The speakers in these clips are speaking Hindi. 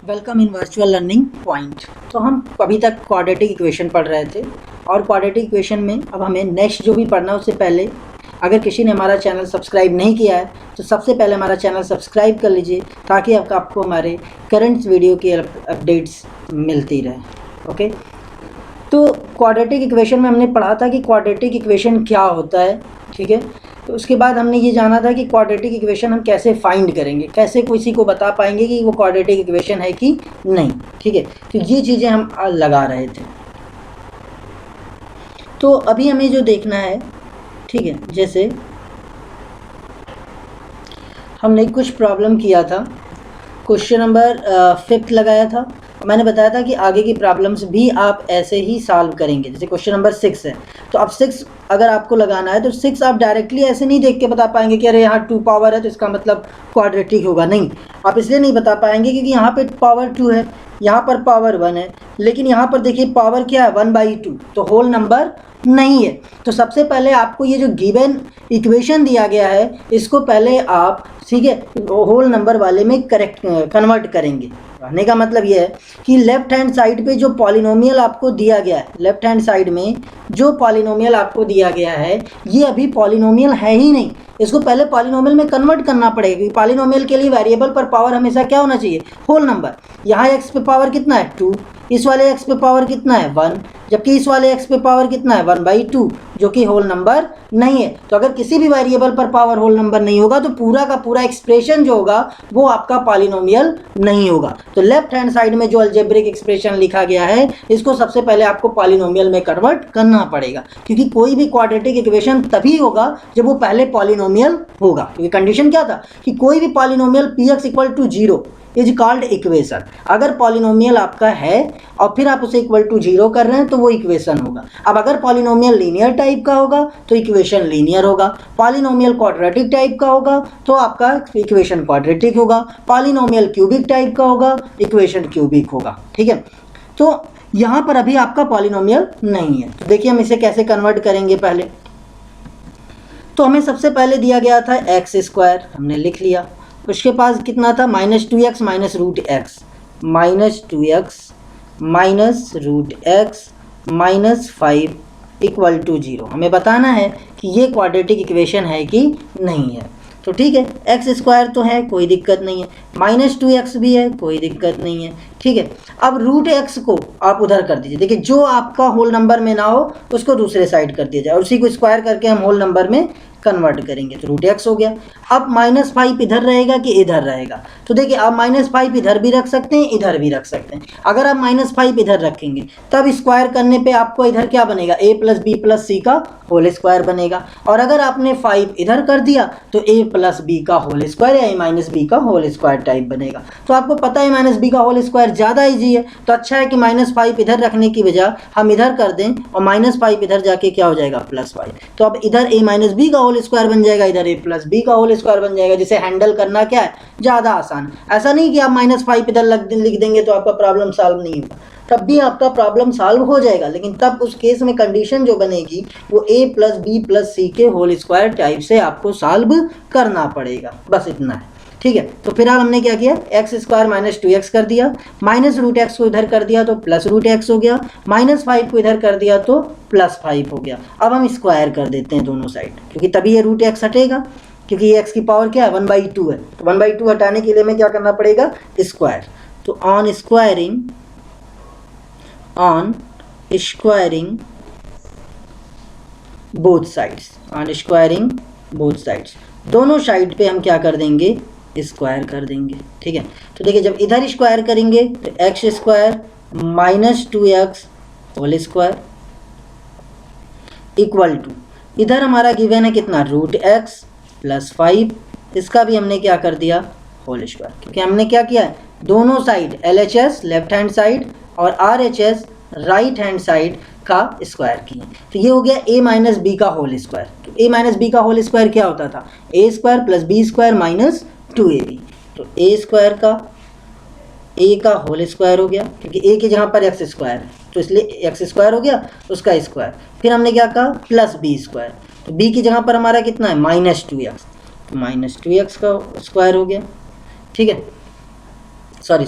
Welcome in virtual learning point. तो हम अभी तक क्वाड्रेटिक इक्वेशन पढ़ रहे थे और क्वाड्रेटिक इक्वेशन में अब हमें नेक्स्ट जो भी पढ़ना है उससे पहले अगर किसी ने हमारा चैनल सब्सक्राइब नहीं किया है तो सबसे पहले हमारा चैनल सब्सक्राइब कर लीजिए ताकि आपको हमारे करंट वीडियो की अपडेट्स मिलती रहे। ओके, तो क्वाड्रेटिक इक्वेशन में हमने पढ़ा था कि क्वाड्रेटिक इक्वेशन क्या होता है। ठीक है, तो उसके बाद हमने ये जाना था कि क्वाड्रेटिक इक्वेशन हम कैसे फाइंड करेंगे, कैसे किसी को बता पाएंगे कि वो क्वाड्रेटिक इक्वेशन है कि नहीं। ठीक है, तो ये चीज़ें हम लगा रहे थे। तो अभी हमें जो देखना है, ठीक है, जैसे हमने कुछ प्रॉब्लम किया था, क्वेश्चन नंबर 5 लगाया था। मैंने बताया था कि आगे की प्रॉब्लम्स भी आप ऐसे ही सॉल्व करेंगे। जैसे क्वेश्चन नंबर 6 है, तो अब 6 अगर आपको लगाना है तो 6 आप डायरेक्टली ऐसे नहीं देख के बता पाएंगे कि अरे यहाँ 2 पावर है तो इसका मतलब क्वाड्रेटिक होगा। नहीं, आप इसलिए नहीं बता पाएंगे क्योंकि यहाँ पे पावर 2 है, यहाँ पर पावर 1 है, लेकिन यहाँ पर देखिए पावर क्या है 1/2, तो होल नंबर नहीं है। तो सबसे पहले आपको ये जो गिवन इक्वेशन दिया गया है इसको पहले आप, ठीक है, होल नंबर वाले में कन्वर्ट करेंगे। कहने का मतलब ये है कि लेफ्ट हैंड साइड पे जो पॉलिनोमियल आपको दिया गया है, लेफ्ट हैंड साइड में जो पॉलिनोमियल आपको दिया गया है ये अभी पॉलिनोमियल है ही नहीं, इसको पहले पॉलिनोमियल में कन्वर्ट करना पड़ेगा। क्योंकि पॉलिनोमियल के लिए वेरिएबल पर पावर हमेशा क्या होना चाहिए, होल नंबर। यहाँ x पे पावर कितना है 2, इस वाले x पे पावर कितना है 1, जबकि इस वाले x पे पावर कितना है 1/2 जो कि होल नंबर नहीं है। तो अगर किसी भी वेरिएबल पर पावर होल नंबर नहीं होगा तो पूरा का पूरा एक्सप्रेशन जो होगा वो आपका पॉलिनोमियल नहीं होगा। तो लेफ्ट हैंड साइड में जो अलजेब्रिक एक्सप्रेशन लिखा गया है इसको सबसे पहले आपको पॉलिनोमियल में कन्वर्ट करना पड़ेगा, क्योंकि कोई भी क्वाड्रेटिक इक्वेशन तभी होगा जब वो पहले पॉलिनोमियल होगा। क्योंकि कंडीशन क्या था कि कोई भी polynomial px = 0 is called equation. अगर पॉलिनोमियल आपका है और फिर आप उसे इक्वल टू 0 कर रहे हैं तो वो इक्वेशन होगा। अब अगर पॉलिनोमियल लीनियर टाइप का होगा तो इक्वेशन लीनियर होगा, पॉलिनोमियल क्वाड्रेटिक टाइप का होगा तो आपका इक्वेशन क्वाड्रेटिक होगा, पॉलिनोमियल क्यूबिक टाइप का होगा इक्वेशन क्यूबिक होगा। ठीक है, तो यहाँ पर अभी आपका पॉलिनोमियल नहीं है। तो देखिए हम इसे कैसे कन्वर्ट करेंगे। पहले तो हमें सबसे पहले दिया गया था x², हमने लिख लिया। उसके पास कितना था -2x - √x, -2x - √x -5 = 0। हमें बताना है कि ये क्वाड्रेटिक इक्वेशन है कि नहीं है। तो ठीक है, x² तो है, कोई दिक्कत नहीं है, -2x भी है, कोई दिक्कत नहीं है। ठीक है, अब √x को आप उधर कर दीजिए। देखिए जो आपका होल नंबर में ना हो उसको दूसरे साइड कर दिया जाए और उसी को स्क्वायर करके हम होल नंबर में कन्वर्ट करेंगे तो √x हो गया। अब -5 इधर रहेगा कि इधर रहेगा, तो देखिए आप -5 इधर भी रख सकते हैं, इधर भी रख सकते हैं। अगर आप -5 इधर रखेंगे तब स्क्वायर करने पे आपको इधर क्या बनेगा, a + b + c का होल स्क्वायर बनेगा। और अगर आपने 5 इधर कर दिया तो a + b का होल स्क्वायर या a - b का होल स्क्वायर टाइप बनेगा। तो आपको पता है a - b का होल स्क्वायर ज़्यादा ईजी है, तो अच्छा है कि -5 इधर रखने की बजाय हम इधर कर दें और -5 इधर जाके क्या हो जाएगा +5। तो अब इधर a - b का होल स्क्वायर बन जाएगा, इधर a + b का होल स्क्वायर बन जाएगा, जिसे हैंडल करना क्या है ज़्यादा आसान। ऐसा नहीं कि आप -5 इधर लिख देंगे तो आपका प्रॉब्लम सॉल्व नहीं होगा, तब भी आपका प्रॉब्लम सॉल्व हो जाएगा, लेकिन तब उस केस में कंडीशन जो बनेगी वो a + b + c के होल स्क्वायर टाइप से आपको सॉल्व करना पड़ेगा। बस इतना है। ठीक है, तो फिलहाल हमने क्या किया, x² - 2x कर दिया, -√x को इधर कर दिया तो +√x हो गया, -5 को इधर कर दिया तो +5 हो गया। अब हम स्क्वायर कर देते हैं दोनों साइड, क्योंकि तभी ये √x हटेगा, क्योंकि ये x की पावर क्या है 1/2 है। तो 1/2 हटाने के लिए हमें क्या करना पड़ेगा, स्क्वायर। तो ऑन स्क्वायरिंग बोथ साइड्स, दोनों साइड पे हम क्या कर देंगे, स्क्वायर कर देंगे। ठीक है, तो देखिए जब इधर स्क्वायर करेंगे तो x² - 2x whole square equal to, इधर हमारा गिवन है कितना √x + 5, इसका भी हमने क्या कर दिया होल स्क्वायर, क्योंकि हमने क्या किया है दोनों side LHS left hand side और RHS राइट हैंड साइड का स्क्वायर किए। तो ये हो गया a - b का होल स्क्वायर। तो a - b का होल स्क्वायर क्या होता था, a² + b² - 2ab। तो a² का a का होल स्क्वायर हो गया, क्योंकि a की जगह पर x² है तो इसलिए x² हो गया उसका स्क्वायर। फिर हमने क्या कहा +b², तो b की जगह पर हमारा कितना है -2x, तो -2x का स्क्वायर हो गया। ठीक है, सॉरी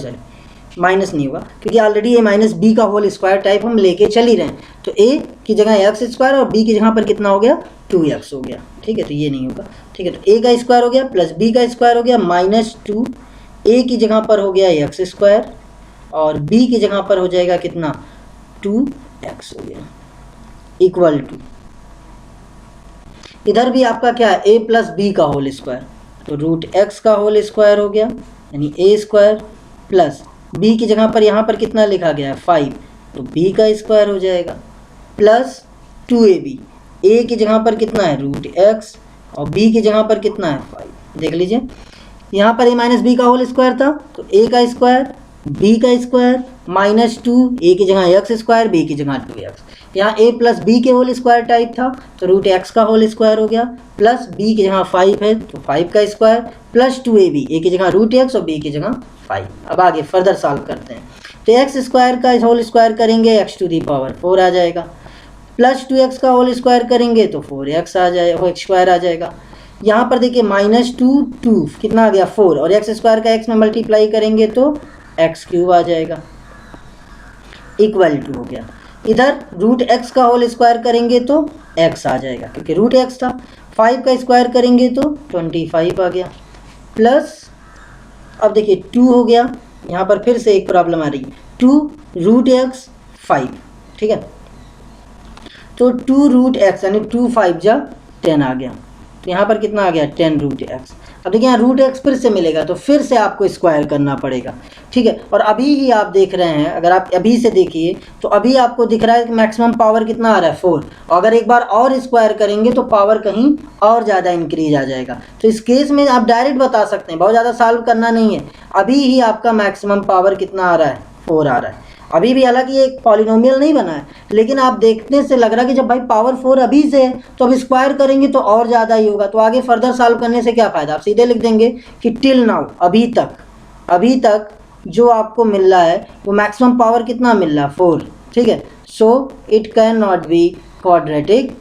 माइनस नहीं होगा क्योंकि ऑलरेडी ए माइनस बी का होल स्क्वायर टाइप हम लेके चल ही रहे हैं। तो ए की जगह एक्स स्क्वायर और बी की जगह पर कितना हो गया 2x हो गया। ठीक है, तो ये नहीं होगा। ठीक है, तो ए का स्क्वायर हो गया प्लस बी का स्क्वायर हो गया माइनस 2, ए की जगह पर हो गया एक्स स्क्वायर और बी की जगह पर हो जाएगा कितना 2x हो गया इक्वल टू, इधर भी आपका क्या है a प्लस बी का होल स्क्वायर, तो रूट एक्स का होल स्क्वायर हो गया यानी ए स्क्वायर प्लस बी की जगह पर यहाँ पर कितना लिखा गया है 5, तो b का स्क्वायर हो जाएगा प्लस 2ab, a की जगह पर कितना है रूट एक्स और b की जगह पर कितना है 5। देख लीजिए यहाँ पर a माइनस बी का होल स्क्वायर था तो a का स्क्वायर b का स्क्वायर माइनस 2, a की जगह एक्स स्क्वायर b की जगह 2x, यहाँ a प्लस बी के होल स्क्वायर टाइप था तो रूट एक्स का होल स्क्वायर हो गया प्लस b की जगह 5 है तो 5 का स्क्वायर प्लस 2ab, a की जगह रूट एक्स और b की जगह 5। अब आगे फर्दर सॉल्व करते हैं तो एक्स स्क्वायर का होल स्क्वायर करेंगे x टू दी पावर 4 आ जाएगा प्लस 2x का होल स्क्वायर करेंगे तो 4x आ जाएगा, x स्क्वायर आ जाएगा। यहाँ पर देखिए माइनस 2 कितना आ गया 4 और एक्स स्क्वायर का x में मल्टीप्लाई करेंगे तो एक्स क्यूब आ जाएगा इक्वल टू हो गया। इधर रूट एक्स का होल स्क्वायर करेंगे तो x आ जाएगा क्योंकि रूट एक्स था, 5 का स्क्वायर करेंगे तो 25 आ गया प्लस, अब देखिए 2 हो गया, यहाँ पर फिर से एक प्रॉब्लम आ रही है 2 रूट एक्स 5। ठीक है, तो 2 रूट एक्स यानी 2 5 जा 10 आ गया, तो यहाँ पर कितना आ गया 10 रूट एक्स। अब देखिए यहाँ रूट एक्स फिर से मिलेगा तो फिर से आपको स्क्वायर करना पड़ेगा। ठीक है, और अभी ही आप देख रहे हैं, अगर आप अभी से देखिए तो अभी आपको दिख रहा है कि मैक्सिमम पावर कितना आ रहा है 4, और अगर एक बार और स्क्वायर करेंगे तो पावर कहीं और ज़्यादा इंक्रीज आ जाएगा। तो इस केस में आप डायरेक्ट बता सकते हैं, बहुत ज़्यादा सॉल्व करना नहीं है, अभी ही आपका मैक्सिमम पावर कितना आ रहा है 4 आ रहा है। अभी भी हालांकि ये एक पॉलिनोमियल नहीं बना है, लेकिन आप देखने से लग रहा है कि जब भाई पावर 4 अभी से है तो अब स्क्वायर करेंगे तो और ज़्यादा ही होगा। तो आगे फर्दर सॉल्व करने से क्या फ़ायदा, आप सीधे लिख देंगे कि टिल नाउ अभी तक जो आपको मिल रहा है वो मैक्सिमम पावर कितना मिल रहा है 4। ठीक है, so it can not be quadratic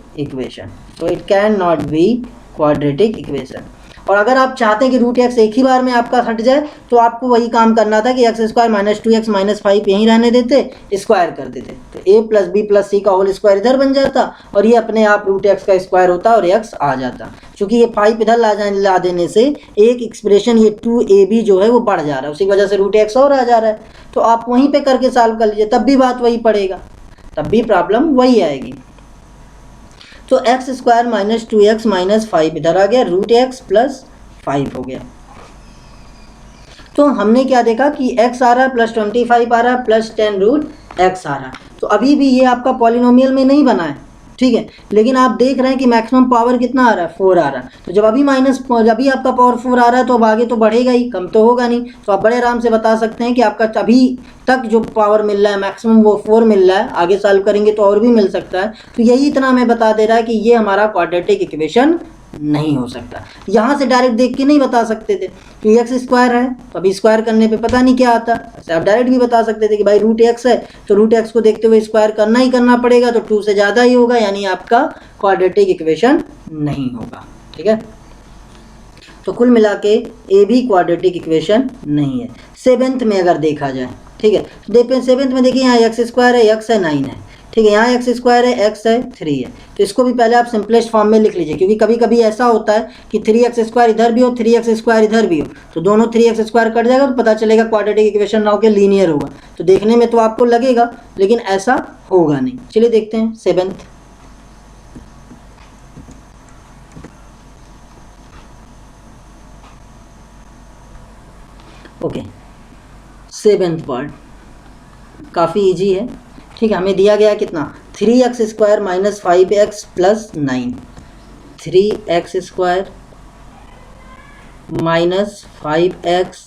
equation. और अगर आप चाहते हैं कि रूट एक्स एक ही बार में आपका हट जाए तो आपको वही काम करना था कि x square minus 2x minus 5 यहीं रहने देते, स्क्वायर कर देते, तो a प्लस बी प्लस सी का होल स्क्वायर इधर बन जाता और ये अपने आप रूट एक्स का स्क्वायर होता और x आ जाता। क्योंकि ये 5 इधर ला देने से एक एक्सप्रेशन ये 2ab जो है वो बढ़ जा रहा है, उसी वजह से रूट एक्स और आ जा रहा है। तो आप वहीं पर करके सॉल्व कर लीजिए, तब भी बात वही पड़ेगा, तब भी प्रॉब्लम वही आएगी। तो x square minus 2x minus 5 इधर आ गया, रूट एक्स प्लस 5 हो गया। तो हमने क्या देखा कि x आ रहा है प्लस 25 आ रहा है प्लस 10 रूट x आ रहा है। तो अभी भी ये आपका पॉलिनोमियल में नहीं बना है, ठीक है, लेकिन आप देख रहे हैं कि मैक्सिमम पावर कितना आ रहा है 4 आ रहा है। तो जब अभी आपका पावर 4 आ रहा है तो अब आगे तो बढ़ेगा ही, कम तो होगा नहीं। तो आप बड़े आराम से बता सकते हैं कि आपका अभी तक जो पावर मिल रहा है मैक्सिमम वो 4 मिल रहा है, आगे सॉल्व करेंगे तो और भी मिल सकता है। तो यही इतना हमें बता दे रहा है कि ये हमारा क्वाड्रेटिक इक्वेशन नहीं हो सकता। यहाँ से डायरेक्ट देख के नहीं बता सकते थे कि एक्स स्क्वायर है तो अभी स्क्वायर करने पे पता नहीं क्या आता। ऐसे आप डायरेक्ट भी बता सकते थे कि भाई रूट एक्स है तो रूट एक्स को देखते हुए स्क्वायर करना ही करना पड़ेगा, तो 2 से ज़्यादा ही होगा, यानी आपका क्वाड्रेटिक इक्वेशन नहीं होगा। ठीक है, तो कुल मिला के ए भी क्वाड्रेटिक इक्वेशन नहीं है। 7th में अगर देखा जाए, ठीक है, देखिए 7th में देखिए यहाँ एक्स स्क्वायर है, एक्स है 9 है, ठीक है, यहाँ एक्स स्क्वायर है, एक्स है 3 है। तो इसको भी पहले आप सिंपलेस्ट फॉर्म में लिख लीजिए, क्योंकि कभी कभी ऐसा होता है कि 3x स्क्वायर इधर भी हो 3x स्क्वायर इधर भी हो, तो दोनों 3x स्क्वायर कट जाएगा तो पता चलेगा क्वाड्रेटिक इक्वेशन ना होकर लीनियर होगा। तो देखने में तो आपको लगेगा, लेकिन ऐसा होगा नहीं। चलिए देखते हैं 7th। ओके, 7th पार्ट काफ़ी इजी है। ठीक है, हमें दिया गया कितना 3x square minus 5x plus 9, 3x square minus 5x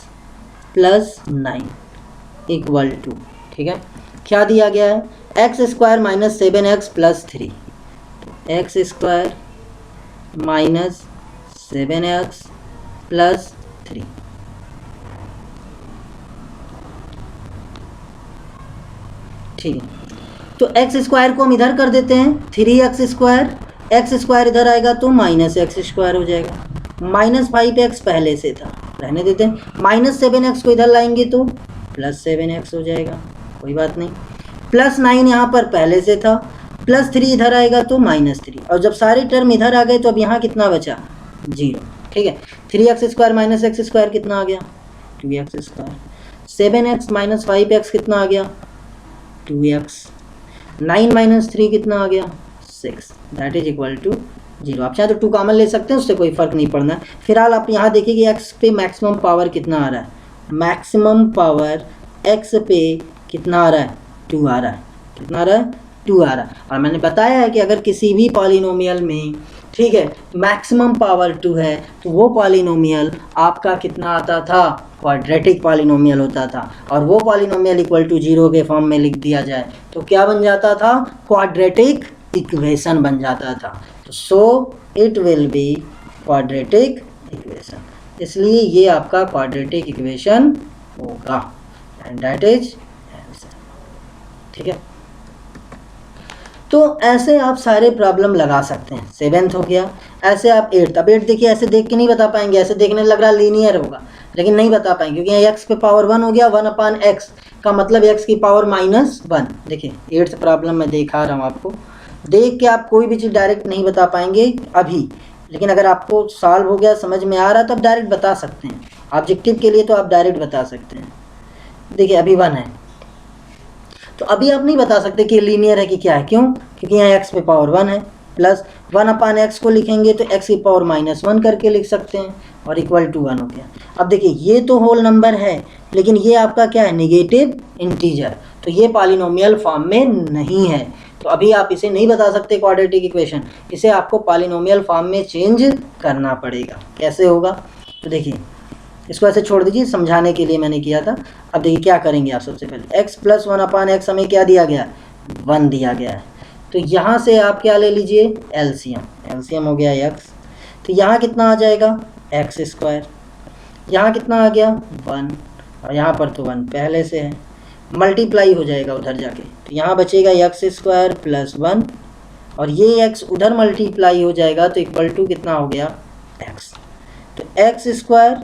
plus 9 equal to, ठीक है, क्या दिया गया है x square minus 7x plus 3, तो x square minus 7x plus 3, ठीक है। तो एक्स स्क्वायर को हम इधर कर देते हैं, 3x स्क्वायर, एक्स स्क्वायर इधर आएगा तो माइनस एक्स स्क्वायर हो जाएगा, माइनस 5x पहले से था रहने देते हैं, माइनस 7x को इधर लाएंगे तो प्लस 7x हो जाएगा, कोई बात नहीं। प्लस 9 यहाँ पर पहले से था, प्लस 3 इधर आएगा तो -3, और जब सारे टर्म इधर आ गए तो अब यहाँ कितना बचा, 0। ठीक है, 3x² माइनस x² कितना आ गया, 2x²। 7x माइनस 5x कितना आ गया, 2x। 9 माइनस 3 कितना आ गया, 6, दैट इज इक्वल टू 0। आप चाहे तो 2 कॉमन ले सकते हैं, उससे कोई फ़र्क नहीं पड़ना है। फिलहाल आप यहाँ देखिए कि x पे मैक्सिमम पावर कितना आ रहा है, मैक्सिमम पावर x पे कितना आ रहा है, 2 आ रहा है। कितना आ रहा है, 2 आ रहा है। और मैंने बताया है कि अगर किसी भी पॉलिनोमियल में, ठीक है, मैक्सिमम पावर 2 है तो वो पॉलिनोमियल आपका कितना आता था, क्वाड्रेटिक पॉलिनोमियल होता था। और वो पॉलिनोमियल इक्वल टू 0 के फॉर्म में लिख दिया जाए तो क्या बन जाता था, क्वाड्रेटिक इक्वेशन बन जाता था। तो सो it will B quadratic equation, इसलिए ये आपका क्वाड्रेटिक इक्वेशन होगा, एंड दैट इज आंसर। ठीक है, तो ऐसे आप सारे प्रॉब्लम लगा सकते हैं। 7th हो गया, ऐसे आप 8th। अब 8 देखिए, ऐसे देख के नहीं बता पाएंगे, ऐसे देखने लग रहा लीनियर होगा लेकिन नहीं बता पाएंगे क्योंकि यहाँ x पे पावर 1 हो गया, 1/x का मतलब x की पावर -1। देखिए 8th प्रॉब्लम मैं दिखा रहा हूँ आपको, देख के आप कोई भी चीज़ डायरेक्ट नहीं बता पाएंगे अभी, लेकिन अगर आपको सॉल्व हो गया, समझ में आ रहा तो आप डायरेक्ट बता सकते हैं। ऑब्जेक्टिव के लिए तो आप डायरेक्ट बता सकते हैं। देखिए अभी 1 है तो अभी आप नहीं बता सकते कि लीनियर है कि क्या है, क्यों, क्योंकि यहाँ x पे पावर 1 है, प्लस 1/x को लिखेंगे तो x की पावर -1 करके लिख सकते हैं और इक्वल टू 1 हो गया। अब देखिए ये तो होल नंबर है लेकिन ये आपका क्या है, नेगेटिव इंटीजर, तो ये पॉलिनोमियल फॉर्म में नहीं है, तो अभी आप इसे नहीं बता सकते क्वाड्रेटिक इक्वेशन, इसे आपको पॉलिनोमियल फॉर्म में चेंज करना पड़ेगा। कैसे होगा, तो देखिए इसको ऐसे छोड़ दीजिए, समझाने के लिए मैंने किया था। अब देखिए क्या करेंगे आप, सबसे पहले x प्लस 1/x हमें क्या दिया गया, 1 दिया गया है, तो यहाँ से आप क्या ले लीजिए, एलसीएम हो गया x, तो यहाँ कितना आ जाएगा, x², यहाँ कितना आ गया 1, और यहाँ पर तो 1 पहले से है, मल्टीप्लाई हो जाएगा उधर जाके, तो यहाँ बचेगा x² प्लस 1, और ये x उधर मल्टीप्लाई हो जाएगा तो इक्वल टू कितना हो गया, x। तो x²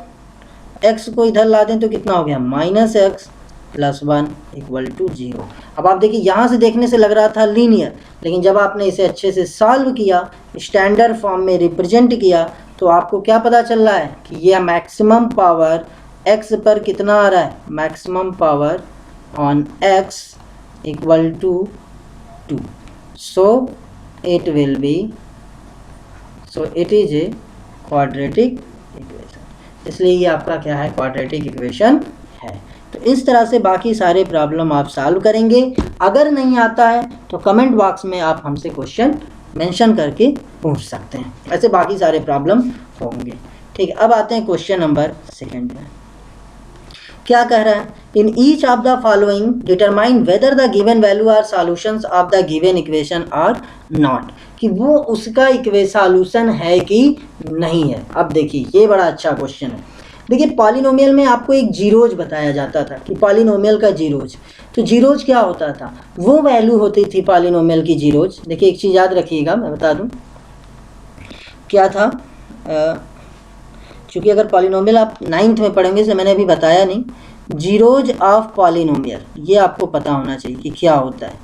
x को इधर ला दें तो कितना हो गया, -x प्लस 1 इक्वल टू 0। अब आप देखिए यहाँ से देखने से लग रहा था लीनियर, लेकिन जब आपने इसे अच्छे से सॉल्व किया, स्टैंडर्ड फॉर्म में रिप्रेजेंट किया, तो आपको क्या पता चल रहा है कि यह मैक्सिमम पावर x पर कितना आ रहा है, maximum power on x equal to 2। So it will be, so it is a quadratic equation, इसलिए ये आपका क्या है, क्वाड्रेटिक इक्वेशन है। तो इस तरह से बाकी सारे प्रॉब्लम आप सॉल्व करेंगे। अगर नहीं आता है तो कमेंट बॉक्स में आप हमसे क्वेश्चन मेंशन करके पूछ सकते हैं, ऐसे बाकी सारे प्रॉब्लम होंगे। ठीक है, अब आते हैं क्वेश्चन नंबर 2 में। क्या कह रहा है, in each of the following determine whether the given value are solutions of the given equation or not, कि वो उसका सॉल्यूशन है कि नहीं है। अब देखिए ये बड़ा अच्छा क्वेश्चन है। देखिए पॉलिनोमियल में आपको एक जीरोज बताया जाता था कि पॉलिनोमियल का जीरोज, तो जीरोज क्या होता था, वो वैल्यू होती थी पॉलिनोमियल की जीरोज। देखिए एक चीज़ याद रखिएगा, मैं बता दूं क्या था, क्योंकि अगर पॉलिनोमियल आप 9th में पढ़ेंगे, इसे मैंने अभी बताया नहीं, जीरोज ऑफ पॉलिनोमियल ये आपको पता होना चाहिए कि क्या होता है।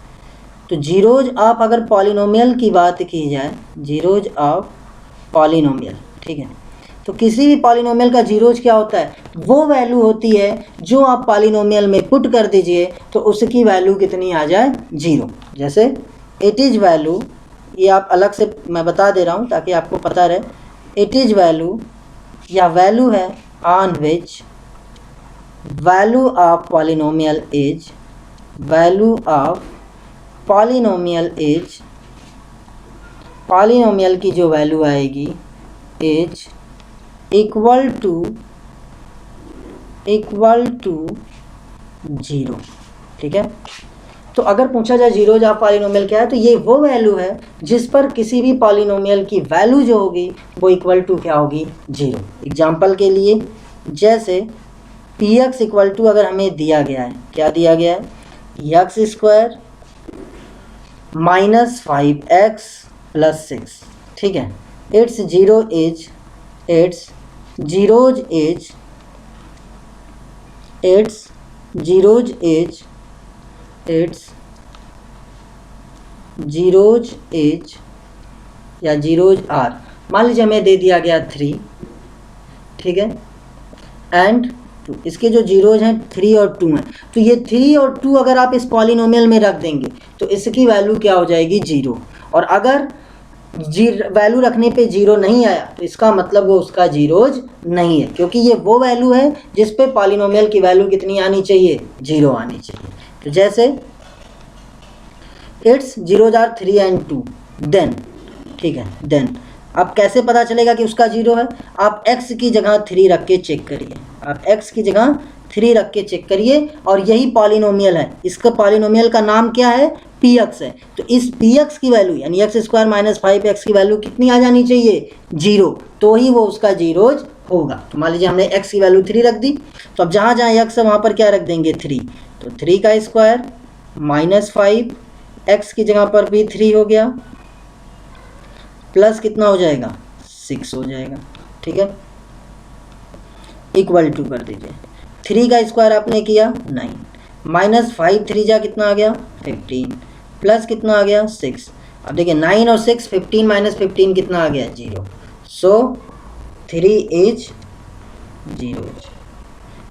तो जीरोज ऑफ, अगर पॉलिनोमियल की बात की जाए, जीरोज ऑफ पॉलिनोमियल, ठीक है, तो किसी भी पॉलिनोमियल का जीरोज क्या होता है, वो वैल्यू होती है जो आप पॉलिनोमियल में पुट कर दीजिए तो उसकी वैल्यू कितनी आ जाए, 0। जैसे इट इज़ वैल्यू, ये आप अलग से मैं बता दे रहा हूँ ताकि आपको पता रहे, इट इज़ वैल्यू या वैल्यू है on which value of polynomial is, value of polynomial is, polynomial की जो वैल्यू आएगी इज इक्वल टू 0। ठीक है, तो अगर पूछा जाए जीरोज ऑफ पॉलिनोमियल क्या है, तो ये वो वैल्यू है जिस पर किसी भी पॉलिनोमियल की वैल्यू जो होगी वो इक्वल टू क्या होगी, 0। एग्जाम्पल के लिए जैसे px इक्वल टू अगर हमें दिया गया है, क्या दिया गया है, x² माइनस 5x प्लस 6, ठीक है, its zeros is zeros as, its zeros as या जीरोज आर, मान लीजिए हमें दे दिया गया 3, ठीक है, एंड 2, इसके जो जीरोज हैं 3 और 2 हैं, तो ये 3 और 2 अगर आप इस पॉलिनोमियल में रख देंगे तो इसकी वैल्यू क्या हो जाएगी 0, और अगर वैल्यू रखने पे 0 नहीं आया तो इसका मतलब वो उसका जीरोज नहीं है, क्योंकि ये वो वैल्यू है जिस पे पॉलिनोमियल की वैल्यू कितनी आनी चाहिए, 0 आनी चाहिए। तो जैसे its zeros are 3 and 2, then, ठीक है, देन अब कैसे पता चलेगा कि उसका 0 है, आप x की जगह 3 रख के चेक करिए, आप x की जगह 3 रख के चेक करिए, और यही पॉलिनोमियल है, इसका पॉलिनोमियल का नाम क्या है, px है, तो इस px की वैल्यू यानी x² माइनस 5x की वैल्यू कितनी आ जानी चाहिए, 0, तो ही वो उसका जीरोज होगा। तो मान लीजिए हमने x की वैल्यू 3 रख दी, तो अब जहाँ जहाँ x है वहाँ पर क्या रख देंगे 3, तो 3 का स्क्वायर माइनस 5, x की जगह पर भी 3 हो गया, प्लस कितना हो जाएगा 6 हो जाएगा, ठीक है, इक्वल टू कर दीजिए, 3 का स्क्वायर आपने किया 9, माइनस 5 3 जा कितना आ गया 15, प्लस कितना आ गया 6, अब देखिए 9 और 6, 15 माइनस 15 कितना आ गया 0, सो 3 इज 0,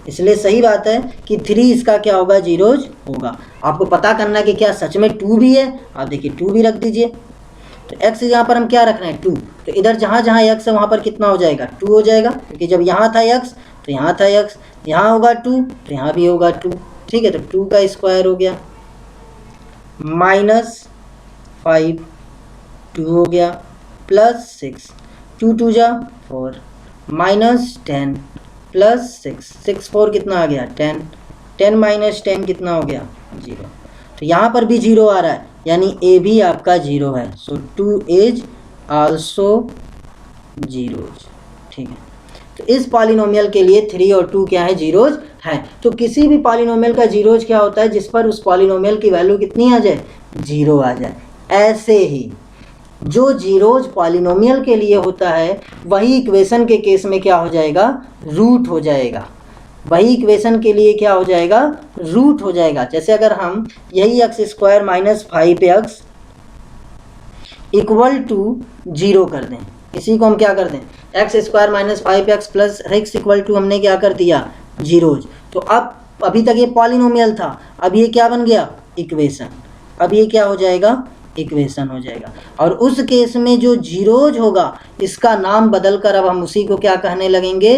इसलिए सही बात है कि 3 इसका क्या होगा, जीरोज होगा। आपको पता करना है कि क्या सच में 2 भी है, आप देखिए 2 भी रख दीजिए, तो x यहाँ पर हम क्या रख रहे हैं 2, तो इधर जहाँ जहाँ x है वहाँ पर कितना हो जाएगा 2 हो जाएगा, क्योंकि जब यहाँ था x तो यहाँ था x, यहाँ होगा 2 तो यहाँ भी होगा 2, ठीक है, तो 2 का स्क्वायर हो गया, माइनस 5 2 हो गया, प्लस 6 2 2 जा 4, माइनस 10 प्लस 6 6 4 कितना आ गया 10, 10 माइनस 10 कितना हो गया 0, तो यहाँ पर भी 0 आ रहा है, यानी a भी आपका 0 है, सो 2 इज आल्सो 0, ठीक है। तो इस पॉलिनोमियल के लिए 3 और 2 क्या है, जीरोज है। तो किसी भी पॉलिनोमियल का जीरोज क्या होता है, जिस पर उस पॉलिनोमियल की वैल्यू कितनी आ जाए, 0 आ जाए। ऐसे ही जो जीरोज पॉलिनोमियल के लिए होता है वही इक्वेशन के केस में क्या हो जाएगा, रूट हो जाएगा, वही इक्वेशन के लिए क्या हो जाएगा, रूट हो जाएगा। जैसे अगर हम यही x² minus 5x equal to 0 कर दें, इसी को हम क्या कर दें, x² minus 5x plus x equal to हमने क्या कर दिया, जीरोज, तो अब अभी तक ये पॉलिनोमियल था, अब ये क्या बन गया, इक्वेशन, अब ये क्या हो जाएगा, इक्वेशन हो जाएगा। और उस केस में जो जीरोज होगा इसका नाम बदलकर अब हम उसी को क्या कहने लगेंगे,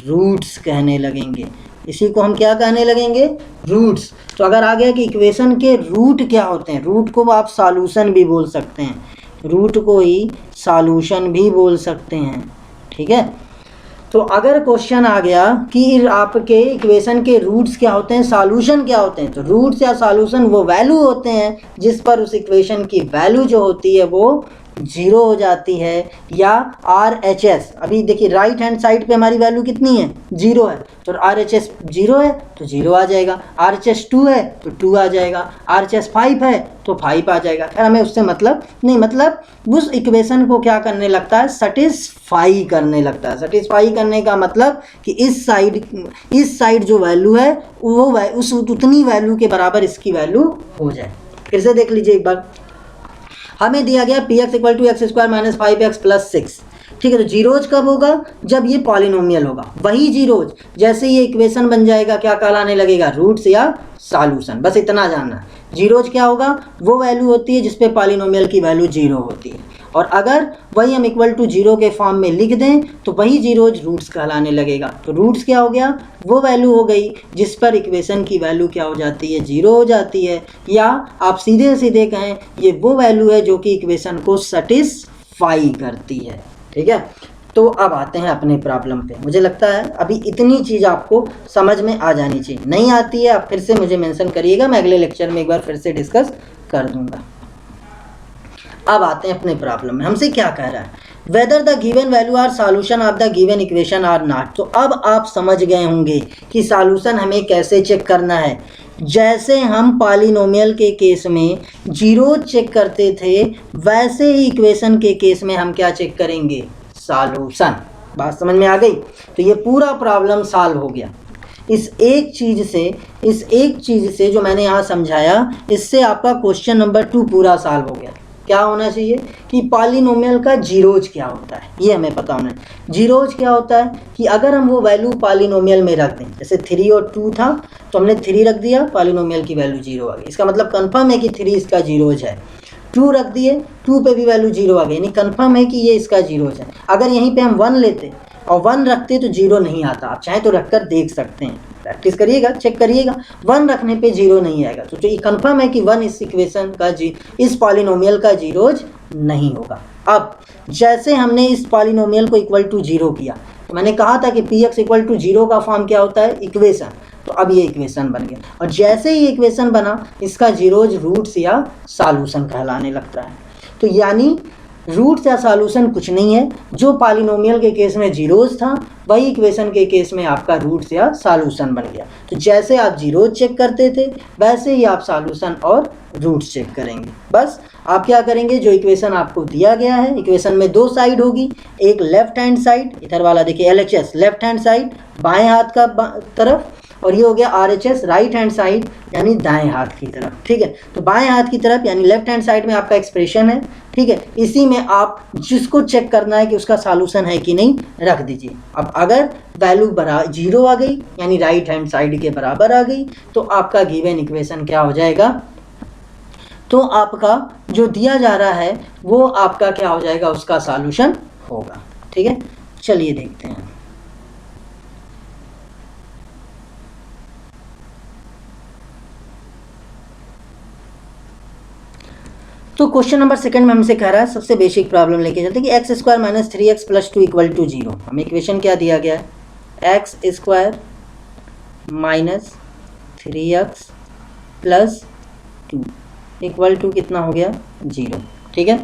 रूट्स कहने लगेंगे, इसी को हम क्या कहने लगेंगे, रूट्स। तो अगर आ गया कि इक्वेशन के रूट क्या होते हैं, रूट को आप सॉल्यूशन भी बोल सकते हैं, रूट को ही सॉल्यूशन भी बोल सकते हैं, ठीक है। तो अगर क्वेश्चन आ गया कि आपके इक्वेशन के रूट्स क्या होते हैं, सॉल्यूशन क्या होते हैं, तो रूट्स या सॉल्यूशन वो वैल्यू होते हैं जिस पर उस इक्वेशन की वैल्यू जो होती है वो 0 हो जाती है, या RHS, अभी देखिए राइट हैंड साइड पे हमारी वैल्यू कितनी है, 0 है, तो RHS 0 है तो 0 आ जाएगा, RHS 2 है तो 2 आ जाएगा, RHS 5 है तो 5 आ जाएगा। खैर हमें उससे मतलब नहीं, मतलब उस इक्वेशन को क्या करने लगता है, सेटिस्फाई करने लगता है। सेटिस्फाई करने का मतलब कि इस साइड जो वैल्यू है वो उस उतनी वैल्यू के बराबर इसकी वैल्यू हो जाए। फिर से देख लीजिए एक बार, हमें दिया गया px equal to x² minus 5x plus 6, ठीक है, तो जीरोज कब होगा, जब ये पॉलिनोमियल होगा, वही जीरोज जैसे ये इक्वेशन बन जाएगा क्या कहलाने लगेगा, रूट्स या सॉल्यूशन, बस इतना जानना है। जीरोज क्या होगा, वो वैल्यू होती है जिसपे पॉलिनोमियल की वैल्यू 0 होती है, और अगर वही हम इक्वल टू 0 के फॉर्म में लिख दें तो वही जीरोज रूट्स कहलाने लगेगा। तो रूट्स क्या हो गया, वो वैल्यू हो गई जिस पर इक्वेशन की वैल्यू क्या हो जाती है, 0 हो जाती है, या आप सीधे सीधे कहें ये वो वैल्यू है जो कि इक्वेशन को सेटिस्फाई करती है, ठीक है। तो अब आते हैं अपने प्रॉब्लम पे। मुझे लगता है अभी इतनी चीज़ आपको समझ में आ जानी चाहिए, नहीं आती है आप फिर से मुझे मेंशन करिएगा, मैं अगले लेक्चर में एक बार फिर से डिस्कस कर दूंगा। अब आते हैं अपने प्रॉब्लम में, हमसे क्या कह रहा है, whether the given value are solution of the given equation or not. तो अब आप समझ गए होंगे कि सॉल्यूशन हमें कैसे चेक करना है। जैसे हम पॉलिनोमियल के केस में जीरो चेक करते थे वैसे ही इक्वेशन के केस में हम क्या चेक करेंगे, सॉल्यूशन। बात समझ में आ गई। तो ये पूरा प्रॉब्लम सॉल्व हो गया। इस एक चीज़ से जो मैंने यहाँ समझाया, इससे आपका क्वेश्चन नंबर 2 पूरा सॉल्व हो गया। क्या होना चाहिए कि पॉलिनोमियल का जीरोज क्या होता है, ये हमें पता होना है। जीरोज क्या होता है कि अगर हम वो वैल्यू पॉलिनोमियल में रख दें, जैसे 3 और 2 था तो हमने 3 रख दिया, पॉलिनोमियल की वैल्यू 0 आ गई, इसका मतलब कंफर्म है कि 3 इसका जीरोज है। 2 रख दिए, 2 पे भी वैल्यू 0 आ गई, यानी कंफर्म है कि ये इसका जीरोज है। अगर यहीं पे हम 1 लेते और 1 रखते तो 0 नहीं आता। आप चाहें तो रखकर देख सकते हैं, प्रैक्टिस करिएगा, चेक करिएगा, 1 रखने पे 0 नहीं आएगा। तो ये कंफर्म है कि 1 इस इक्वेशन का इस पॉलिनोमियल का जीरोज नहीं होगा। अब जैसे हमने इस पॉलिनोमियल को इक्वल टू 0 किया, तो मैंने कहा था कि px इक्वल टू 0 का फॉर्म क्या होता है, इक्वेशन। तो अब ये इक्वेशन बन गया, और जैसे ही इक्वेशन बना, इसका जीरोज रूट्स या सॉल्यूशन कहलाने लगता है। तो यानी रूट्स या सॉल्यूशन कुछ नहीं है, जो पॉलिनोमियल के केस में जीरोज था वही इक्वेशन के केस में आपका रूट्स या सॉल्यूशन बन गया। तो जैसे आप जीरोज चेक करते थे वैसे ही आप सॉल्यूशन और रूट्स चेक करेंगे। बस आप क्या करेंगे, जो इक्वेशन आपको दिया गया है, इक्वेशन में 2 साइड होगी, एक लेफ्ट हैंड साइड, इधर वाला देखिए LHS लेफ्ट हैंड साइड बाएं हाथ का तरफ, और ये हो गया RHS राइट हैंड साइड यानी दाएं हाथ की तरफ। ठीक है, तो बाएं हाथ की तरफ यानी लेफ्ट हैंड साइड में आपका एक्सप्रेशन है। ठीक है, इसी में आप जिसको चेक करना है कि उसका सॉल्यूशन है कि नहीं, रख दीजिए। अब अगर वैल्यू 0 आ गई यानी राइट हैंड साइड के बराबर आ गई, तो आपका गिवन इक्वेशन क्या हो जाएगा, तो आपका जो दिया जा रहा है वो आपका क्या हो जाएगा, उसका सॉल्यूशन होगा। ठीक है, चलिए देखते हैं। तो क्वेश्चन नंबर 2 में हमसे कह रहा है, सबसे बेसिक प्रॉब्लम लेके चलते हैं कि x square minus 3x plus 2 equal to 0। हमें इक्वेशन क्या दिया गया है, x square minus 3x plus 2 equal to कितना हो गया, 0। ठीक है,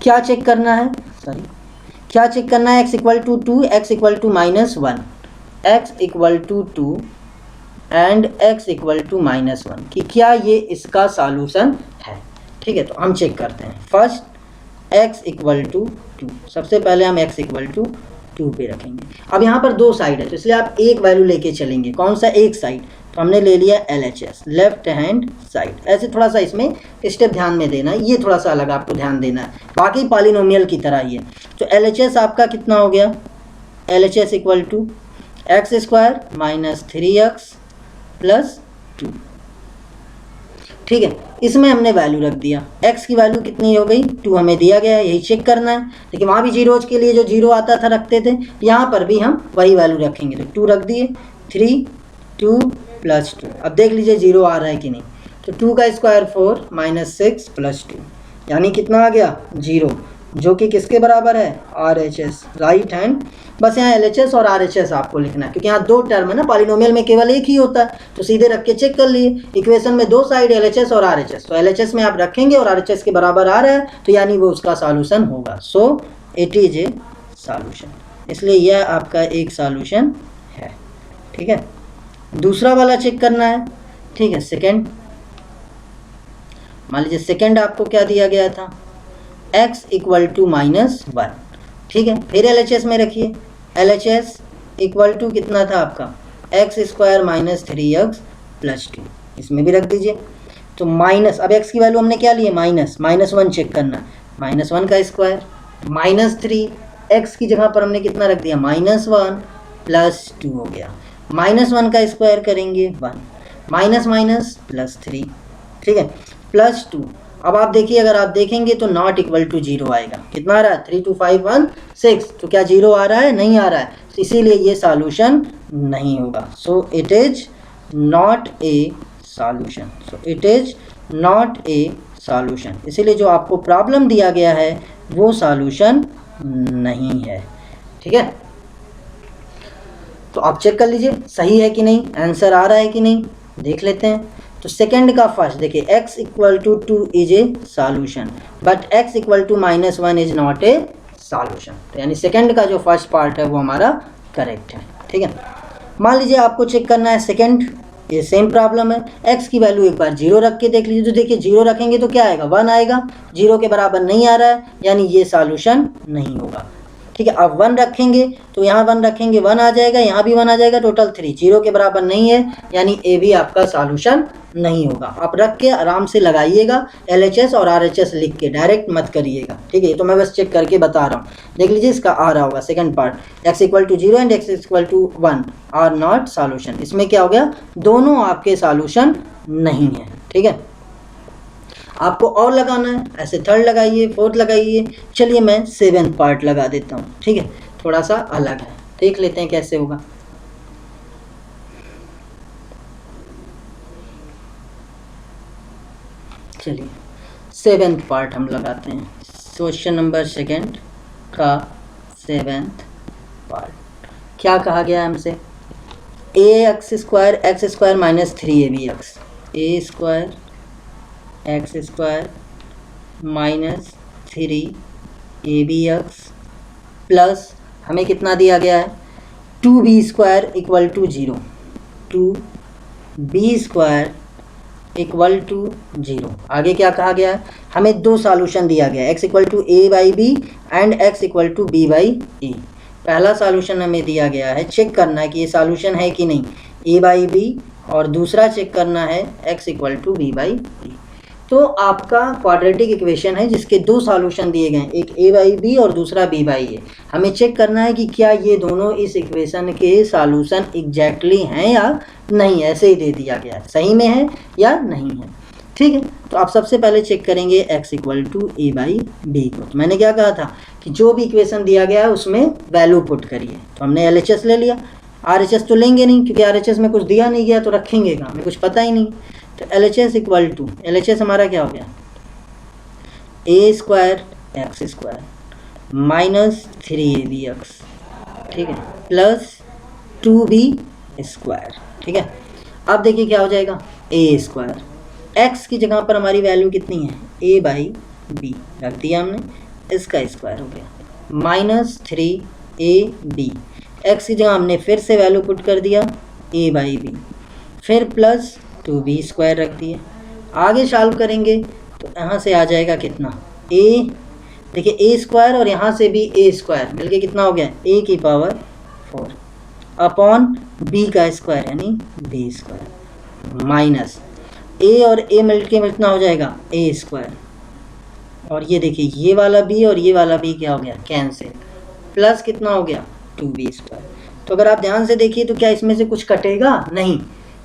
क्या चेक करना है, क्या चेक करना है, x equal to 2, x equal to minus 1, x equal to 2 and x equal to minus 1 कि क्या ये इसका सॉल्यूशन है। ठीक है, तो हम चेक करते हैं। फर्स्ट x इक्वल टू 2, सबसे पहले हम x इक्वल टू 2 पे रखेंगे। अब यहाँ पर 2 साइड है तो इसलिए आप एक वैल्यू लेके चलेंगे, कौन सा, एक साइड, तो हमने ले लिया LHS लेफ्ट हैंड साइड। ऐसे थोड़ा सा इसमें स्टेप ध्यान में देना है, ये थोड़ा सा अलग आपको ध्यान देना है, बाकी पॉलिनोमियल की तरह ही है। तो LHS आपका कितना हो गया, LHS equal to x square minus 3x plus 2। ठीक है, इसमें हमने वैल्यू रख दिया, x की वैल्यू कितनी हो गई, 2 हमें दिया गया है, यही चेक करना है। लेकिन वहाँ भी जीरोज के लिए जो 0 आता था रखते थे, यहाँ पर भी हम वही वैल्यू रखेंगे। तो 2 रख दिए, 3 2 प्लस 2। अब देख लीजिए 0 आ रहा है कि नहीं, तो 2 का स्क्वायर 4 माइनस 6 प्लस 2 यानी कितना आ गया, 0, जो कि किसके बराबर है, RHS राइट हैंड। बस यहाँ LHS और RHS आपको लिखना है, क्योंकि यहाँ 2 टर्म है ना, पॉलिनोमियल में केवल एक ही होता है, तो सीधे रख के चेक कर लिए। इक्वेशन में 2 साइड LHS और RHS, तो LHS में आप रखेंगे और RHS के बराबर आ रहा है तो यानी वो उसका सॉल्यूशन होगा। सो इट इज ए सॉल्यूशन, इसलिए यह आपका एक सॉल्यूशन है। ठीक है, दूसरा वाला चेक करना है। ठीक है, सेकेंड, मान लीजिए सेकेंड आपको क्या दिया गया था, x इक्वल टू माइनस 1। ठीक है, फिर LHS में रखिए, LHS इक्वल टू कितना था आपका, x square minus 3x plus 2, इसमें भी रख दीजिए। तो माइनस, अब x की वैल्यू हमने क्या लिए, माइनस 1 चेक करना, माइनस 1 का स्क्वायर माइनस 3, x की जगह पर हमने कितना रख दिया, माइनस 1 प्लस 2 हो गया। माइनस 1 का स्क्वायर करेंगे 1, माइनस माइनस प्लस 3। ठीक है, प्लस 2। अब आप देखिए, अगर आप देखेंगे तो नॉट इक्वल टू 0 आएगा, कितना आ रहा है, 3 2 5 1 6, तो क्या 0 आ रहा है, नहीं आ रहा है, तो इसीलिए ये सॉल्यूशन नहीं होगा। सो it is not a solution, so it is not a solution, इसीलिए जो आपको प्रॉब्लम दिया गया है वो सॉल्यूशन नहीं है। ठीक है, तो आप चेक कर लीजिए सही है कि नहीं, आंसर आ रहा है कि नहीं, देख लेते हैं। तो सेकंड का फर्स्ट देखिए, x equal to 2 is a solution but x equal to minus 1 is not a solution, तो यानी सेकंड का जो फर्स्ट पार्ट है वो हमारा करेक्ट है। ठीक है, मान लीजिए आपको चेक करना है सेकंड, ये सेम प्रॉब्लम है, x की वैल्यू एक बार 0 रख के देख लीजिए। तो देखिए 0 रखेंगे तो क्या आएगा, 1 आएगा, 0 के बराबर नहीं आ रहा है, यानी ये सॉल्यूशन नहीं होगा। ठीक है। अब 1 रखेंगे तो यहाँ 1 रखेंगे 1 आ जाएगा, यहाँ भी 1 आ जाएगा, टोटल 3, 0 के बराबर नहीं है, यानी ए भी आपका सॉल्यूशन नहीं होगा। आप रख के आराम से लगाइएगा, LHS और RHS लिख के, डायरेक्ट मत करिएगा, ठीक है। ये तो मैं बस चेक करके बता रहा हूँ। देख लीजिए इसका आ रहा होगा second part, x = 0 and x = 1 are not solution. इसमें क्या हो गया, दोनों आपके सॉल्यूशन नहीं है, ठीक है। आपको और लगाना है, ऐसे थर्ड लगाइए, फोर्थ लगाइए। चलिए मैं 7th पार्ट लगा देता हूँ, ठीक है, थोड़ा सा अलग है, देख लेते हैं कैसे होगा। चलिए 7th पार्ट हम लगाते हैं, क्वेश्चन नंबर 2 का 7th पार्ट। क्या कहा गया है हमसे, ax² x² - 3abx, a² x² - 3abx plus हमें कितना दिया गया है, 2b² = 0, 2b² = 0। आगे क्या कहा गया है, हमें दो सॉल्यूशन दिया गया है, x = a/b and x = b/a। पहला सॉल्यूशन हमें दिया गया है, चेक करना है कि ये सॉल्यूशन है कि नहीं, a/b, और दूसरा चेक करना है x = b/a। तो आपका क्वाड्रेटिक इक्वेशन है जिसके दो सॉल्यूशन दिए गए हैं, एक a/b और दूसरा b/a। हमें चेक करना है कि क्या ये दोनों इस इक्वेशन के सॉल्यूशन एग्जैक्टली हैं या नहीं, ऐसे ही दे दिया गया है, सही में है या नहीं है, ठीक है। तो आप सबसे पहले चेक करेंगे x = a/b को। तो मैंने क्या कहा था कि जो भी इक्वेशन दिया गया है उसमें वैल्यू पुट करिए। तो हमने LHS ले लिया, RHS तो लेंगे नहीं क्योंकि RHS में कुछ दिया नहीं गया, तो रखेंगे कहाँ, हमें कुछ पता ही नहीं। तो LHS हमारा क्या हो गया, a² x² - 3abx, ठीक है, प्लस 2b², ठीक है। अब देखिए क्या हो जाएगा, a², x की जगह पर हमारी वैल्यू कितनी है, a/b रख दिया हमने, इसका स्क्वायर हो गया, -3ab, x की जगह हमने फिर से वैल्यू पुट कर दिया a/b, फिर प्लस 2b² रख दिए। आगे सॉल्व करेंगे तो यहाँ से आ जाएगा कितना, a, देखिए a² और यहाँ से भी a² मिलके कितना हो गया, a⁴ अपॉन b का स्क्वायर यानी b² माइनस a और a मिलके कितना हो जाएगा, a², और ये देखिए ये वाला b और ये वाला b क्या हो गया, कैंसिल, प्लस कितना हो गया, 2b²। तो अगर आप ध्यान से देखिए तो क्या इसमें से कुछ कटेगा, नहीं,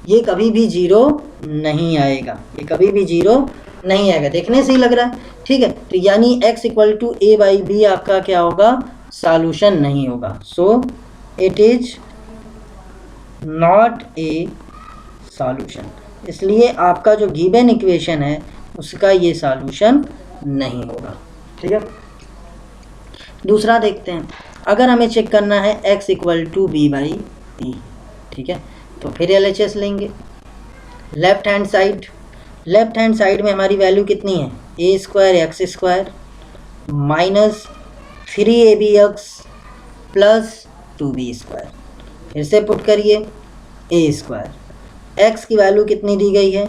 ये कभी भी 0 नहीं आएगा, ये कभी भी 0 नहीं आएगा, देखने से ही लग रहा है, ठीक है। तो यानी x = a/b आपका क्या होगा, सॉल्यूशन नहीं होगा, सो it is not a solution. इसलिए आपका जो गिवन इक्वेशन है उसका ये सॉल्यूशन नहीं होगा, ठीक है। दूसरा देखते हैं, अगर हमें चेक करना है x = b/a, ठीक है, तो फिर LHS लेंगे। लेफ्ट हैंड साइड में हमारी वैल्यू कितनी है, a² x² - 3abx plus 2b², फिर से पुट करिए a², x की वैल्यू कितनी दी गई है,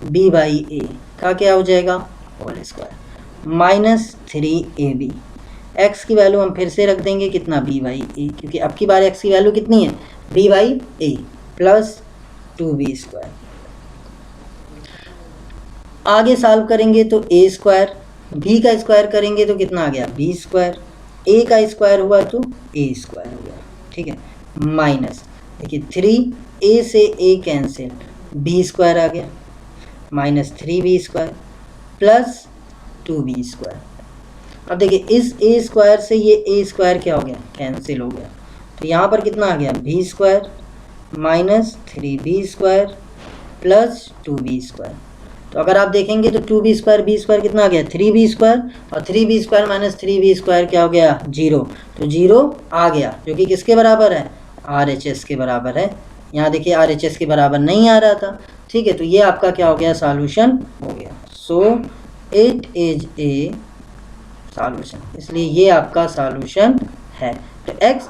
b/a का क्या हो जाएगा, होल स्क्वायर, -3ab, x की वैल्यू हम फिर से रख देंगे कितना, b/a, क्योंकि अब की बार x की वैल्यू कितनी है, b/a प्लस 2b²। आगे सॉल्व करेंगे तो a², b का स्क्वायर करेंगे तो कितना आ गया, b², a का स्क्वायर हुआ तो a² हो गया, ठीक है, माइनस देखिए 3a से a कैंसिल, b² आ गया, -3b² प्लस 2b²। अब देखिए इस a² से ये a² क्या हो गया, कैंसिल हो गया, तो यहाँ पर कितना आ गया, b² -3b² प्लस 2b²। तो अगर आप देखेंगे तो 2b² b² कितना आ गया, 3b² और 3b² - 3b² क्या हो गया, 0। तो 0 आ गया जो कि किसके बराबर है, RHS के बराबर है। यहाँ देखिए RHS के बराबर नहीं आ रहा था, ठीक है, तो ये आपका क्या हो गया, सॉल्यूशन हो गया, सो इट इज ए सॉल्यूशन, इसलिए ये आपका सॉल्यूशन है। तो x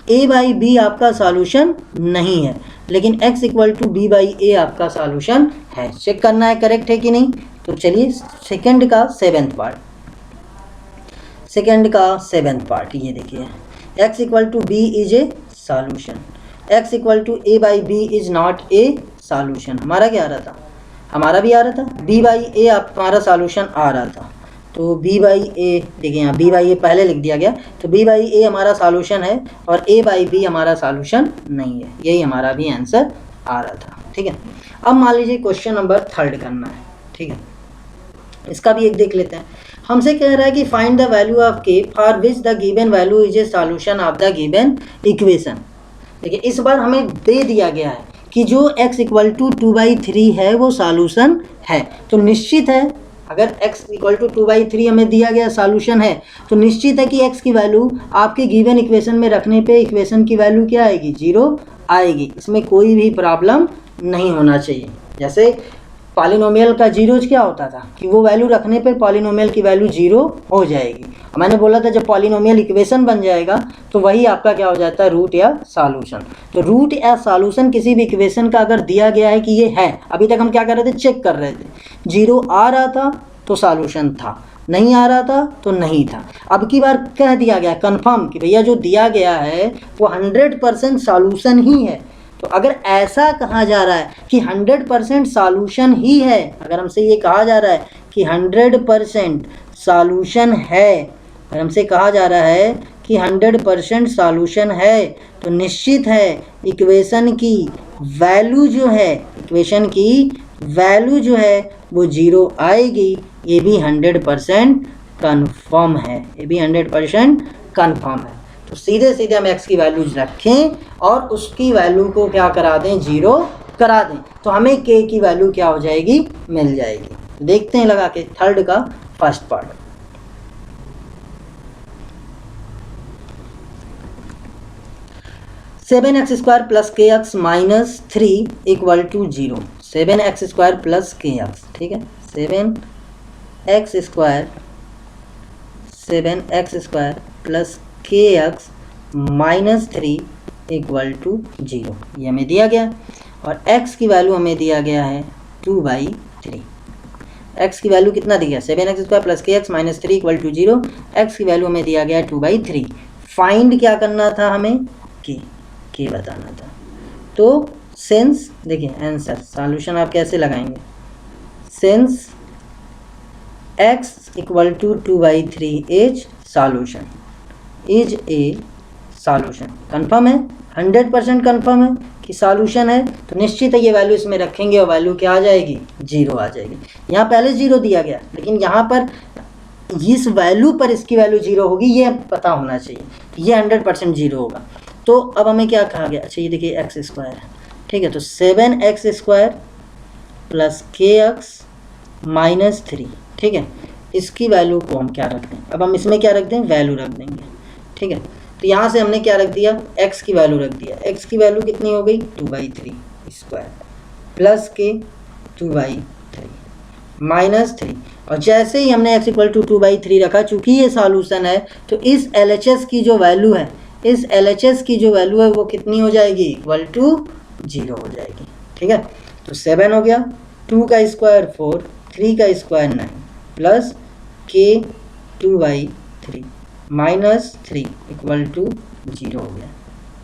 = a/b आपका सॉल्यूशन नहीं है, लेकिन x = b/a आपका सॉल्यूशन है। चेक करना है करेक्ट है कि नहीं। तो चलिए सेकंड का 7th पार्ट। सेकेंड का 7th पार्ट ये देखिए, x equal to B is a solution, x equal to A by B is not a solution. हमारा क्या आ रहा था, हमारा भी आ रहा था b बाई ए हमारा सॉल्यूशन आ रहा था, तो b बाई ए देखिए यहाँ b बाई ए पहले लिख दिया गया, तो b बाई ए हमारा सॉल्यूशन है और a बाई b हमारा सॉल्यूशन नहीं है, यही हमारा भी आंसर आ रहा था। ठीक है, अब मान लीजिए क्वेश्चन नंबर 3 करना है। ठीक है, इसका भी एक देख लेते हैं। हमसे कह रहा है कि find the value of k for which the given value is a solution of the given equation. देखिए इस बार हमें दे दिया गया है कि जो x इक्वल टू 2/3 है वो सॉल्यूशन है, तो निश्चित है अगर x इक्वल टू 2/3 हमें दिया गया सॉल्यूशन है तो निश्चित है कि x की वैल्यू आपके गिवन इक्वेशन में रखने पे इक्वेशन की वैल्यू क्या आएगी, 0 आएगी। इसमें कोई भी प्रॉब्लम नहीं होना चाहिए। जैसे पॉलिनोमियल का जीरोज क्या होता था कि वो वैल्यू रखने पर पॉलिनोमियल की वैल्यू 0 हो जाएगी। मैंने बोला था जब पॉलिनोमियल इक्वेशन बन जाएगा तो वही आपका क्या हो जाता है, रूट या सॉल्यूशन। तो रूट या सॉल्यूशन किसी भी इक्वेशन का अगर दिया गया है कि ये है, अभी तक हम क्या कर रहे थे, चेक कर रहे थे, 0 आ रहा था तो सॉल्यूशन था, नहीं आ रहा था तो नहीं था। अब की बार कह दिया गया कंफर्म कि भैया जो दिया गया है वो 100% सॉल्यूशन ही है। तो अगर ऐसा कहा जा रहा है कि 100% सॉल्यूशन ही है, अगर हमसे ये कहा जा रहा है कि 100% सॉल्यूशन है, अगर हमसे कहा जा रहा है कि 100% सॉल्यूशन है, तो निश्चित है इक्वेशन की वैल्यू जो है, इक्वेशन की वैल्यू जो है वो 0 आएगी। ये भी 100% कन्फर्म है, ये भी 100% कन्फर्म है। तो सीधे सीधे हम x की वैल्यूज रखें और उसकी वैल्यू को क्या करा दें, 0 करा दें, तो हमें k की वैल्यू क्या हो जाएगी, मिल जाएगी। देखते हैं लगा के 3rd का first part. Seven x square plus के x minus 3 equal to 0। 7x square plus के एक्स, ठीक है, 7x स्क्वायर प्लस के एक्स माइनस 3 इक्वल टू 0, ये हमें दिया गया। और x की वैल्यू हमें दिया गया है 2/3। x की वैल्यू कितना दिया, 7x स्क्वायर प्लस के x minus 3 equal to 0। x की वैल्यू हमें दिया गया 2/3। फाइंड क्या करना था हमें, के बताना था। तो सिंस देखिए आंसर सॉल्यूशन आप कैसे लगाएंगे, since x equal to 2/3 is solution, is a solution. Confirm है, 100% कन्फर्म है कि सॉल्यूशन है, तो निश्चित है ये वैल्यू इसमें रखेंगे और वैल्यू क्या आ जाएगी, 0 आ जाएगी। यहाँ पहले 0 दिया गया, लेकिन यहाँ पर इस वैल्यू पर इसकी वैल्यू 0 होगी, ये पता होना चाहिए, ये 100% 0 होगा। तो अब हमें क्या कहा गया, अच्छा ये देखिए एक्स स्क्वायर है, ठीक है, तो 7x स्क्वायर प्लस के एक्स माइनस 3, ठीक है, इसकी वैल्यू को हम क्या रख दें, अब हम इसमें क्या रख दें, वैल्यू रख देंगे, ठीक है। तो यहाँ से हमने क्या रख दिया, x की वैल्यू रख दिया, x की वैल्यू कितनी हो गई 2/3 स्क्वायर प्लस के 2/3 माइनस 3। और जैसे ही हमने x इक्वल टू 2/3 रखा, चूँकि ये सॉल्यूशन है तो इस LHS की जो वैल्यू है, इस LHS की जो वैल्यू है वो कितनी हो जाएगी, इक्वल टू 0 हो जाएगी, ठीक है। तो 7 हो गया, 2 का स्क्वायर 4, 3 का स्क्वायर 9 प्लस के 2/3 माइनस 3 इक्वल टू 0 हो गया,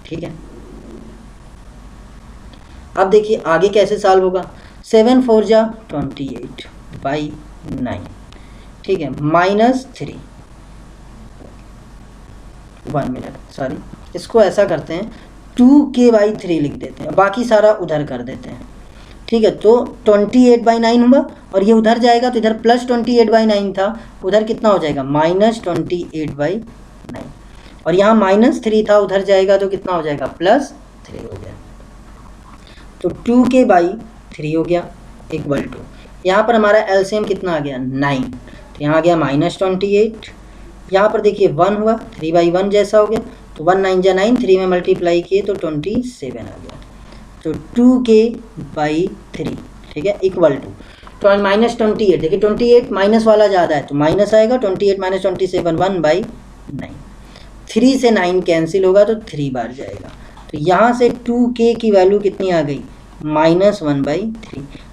ठीक है। अब देखिए आगे कैसे सॉल्व होगा, 7 4 जा 28/9, ठीक है, माइनस 3, 1 मिनट सॉरी, इसको ऐसा करते हैं 2k/3 लिख देते हैं, बाकी सारा उधर कर देते हैं, ठीक है। तो 28/9 हुआ और ये उधर जाएगा तो इधर प्लस 28/9 था, उधर कितना हो जाएगा माइनस 28/9, और यहाँ माइनस 3 था, उधर जाएगा तो कितना हो जाएगा प्लस 3 हो गया। तो 2k/3 हो गया इक्वल टू, यहाँ पर हमारा एलसीएम कितना आ गया 9, तो यहाँ आ गया माइनस 28, यहाँ पर देखिए 1 हुआ, 3/1 जैसा हो गया, तो 1 9 जा 9, 3 में मल्टीप्लाई किए तो 27 आ गया। तो 2k/3, ठीक है, इक्वल टू माइनस 28, देखिए 28 माइनस वाला ज़्यादा है तो माइनस आएगा, 28 माइनस 27 1/9, 3 से 9 कैंसिल होगा तो 3 बार जाएगा। तो यहाँ से 2k की वैल्यू कितनी आ गई, -1/3।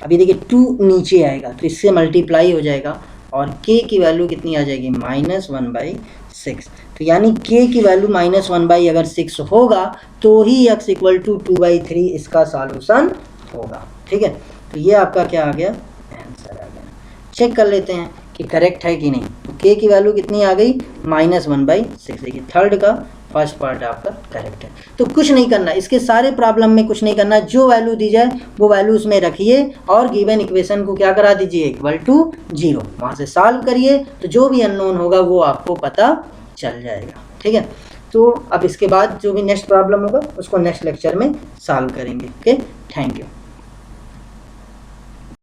अभी देखिए 2 नीचे आएगा तो इससे मल्टीप्लाई हो जाएगा और k की वैल्यू कितनी आ जाएगी, -1/7 6। तो यानी k की वैल्यू -1/, अगर 6 होगा तो ही x इक्वल टू 2/3 इसका सॉल्यूशन होगा। ठीक है, तो ये आपका क्या आ गया, आंसर आ गया। चेक कर लेते हैं कि करेक्ट है कि नहीं। तो k की वैल्यू कितनी आ गई, -1/6। देखिए थर्ड का फर्स्ट पार्ट आपका करेक्ट है। तो कुछ नहीं करना, इसके सारे प्रॉब्लम में कुछ नहीं करना, जो वैल्यू दी जाए वो वैल्यू उसमें रखिए और गिवन इक्वेशन को क्या करा दीजिए, इक्वल टू 0, वहाँ से सॉल्व करिए, तो जो भी अननोन होगा वो आपको पता चल जाएगा। ठीक है, तो अब इसके बाद जो भी नेक्स्ट प्रॉब्लम होगा उसको नेक्स्ट लेक्चर में सॉल्व करेंगे। Okay, thank you.